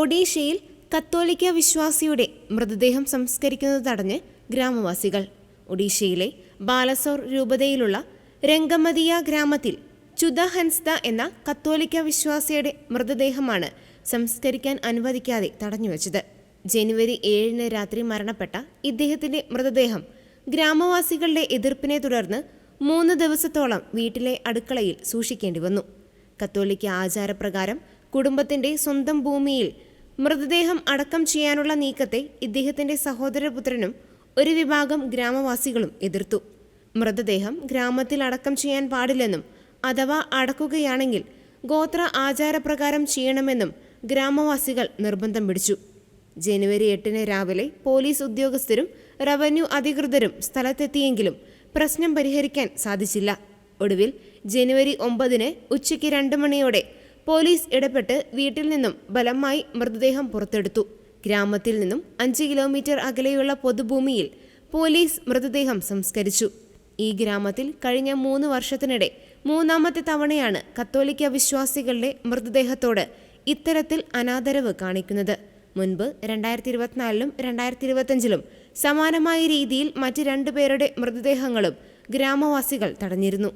ഒഡീഷയിൽ കത്തോലിക്ക വിശ്വാസിയുടെ മൃതദേഹം സംസ്കരിക്കുന്നത് തടഞ്ഞ് ഗ്രാമവാസികൾ. ഒഡീഷയിലെ ബാലസോർ രൂപതയിലുള്ള രംഗമതിയ ഗ്രാമത്തിൽ ചുദഹൻസ്ത എന്ന കത്തോലിക്ക വിശ്വാസിയുടെ മൃതദേഹമാണ് സംസ്കരിക്കാൻ അനുവദിക്കാതെ തടഞ്ഞുവച്ചത്. ജനുവരി 7 രാത്രി മരണപ്പെട്ട ഇദ്ദേഹത്തിന്റെ മൃതദേഹം ഗ്രാമവാസികളുടെ എതിർപ്പിനെ തുടർന്ന് 3 ദിവസത്തോളം വീട്ടിലെ അടുക്കളയിൽ സൂക്ഷിക്കേണ്ടി വന്നു. കത്തോലിക്ക ആചാരപ്രകാരം കുടുംബത്തിന്റെ സ്വന്തം ഭൂമിയിൽ മൃതദേഹം അടക്കം ചെയ്യാനുള്ള നീക്കത്തെ ഇദ്ദേഹത്തിന്റെ സഹോദരപുത്രനും ഒരു വിഭാഗം ഗ്രാമവാസികളും എതിർത്തു. മൃതദേഹം ഗ്രാമത്തിൽ അടക്കം ചെയ്യാൻ പാടില്ലെന്നും അഥവാ അടക്കുകയാണെങ്കിൽ ഗോത്ര ആചാരപ്രകാരം ചെയ്യണമെന്നും ഗ്രാമവാസികൾ നിർബന്ധം പിടിച്ചു. ജനുവരി 8 രാവിലെ പോലീസ് ഉദ്യോഗസ്ഥരും റവന്യൂ അധികൃതരും സ്ഥലത്തെത്തിയെങ്കിലും പ്രശ്നം പരിഹരിക്കാൻ സാധിച്ചില്ല. ഒടുവിൽ ജനുവരി 9 ഉച്ചയ്ക്ക് 2 മണിയോടെ പോലീസ് ഇടപെട്ട് വീട്ടിൽ നിന്നും ബലമായി മൃതദേഹം പുറത്തെടുത്തു. ഗ്രാമത്തിൽ നിന്നും 5 കിലോമീറ്റർ അകലെയുള്ള പൊതുഭൂമിയിൽ പോലീസ് മൃതദേഹം സംസ്കരിച്ചു. ഈ ഗ്രാമത്തിൽ കഴിഞ്ഞ 3 വർഷത്തിനിടെ 3ാമത്തെ തവണയാണ് കത്തോലിക്ക വിശ്വാസികളുടെ മൃതദേഹത്തോട് ഇത്തരത്തിൽ അനാദരവ് കാണിക്കുന്നത്. മുൻപ് 2024 2025 സമാനമായ രീതിയിൽ മറ്റ് 2 പേരുടെ മൃതദേഹങ്ങളും ഗ്രാമവാസികൾ തടഞ്ഞിരുന്നു.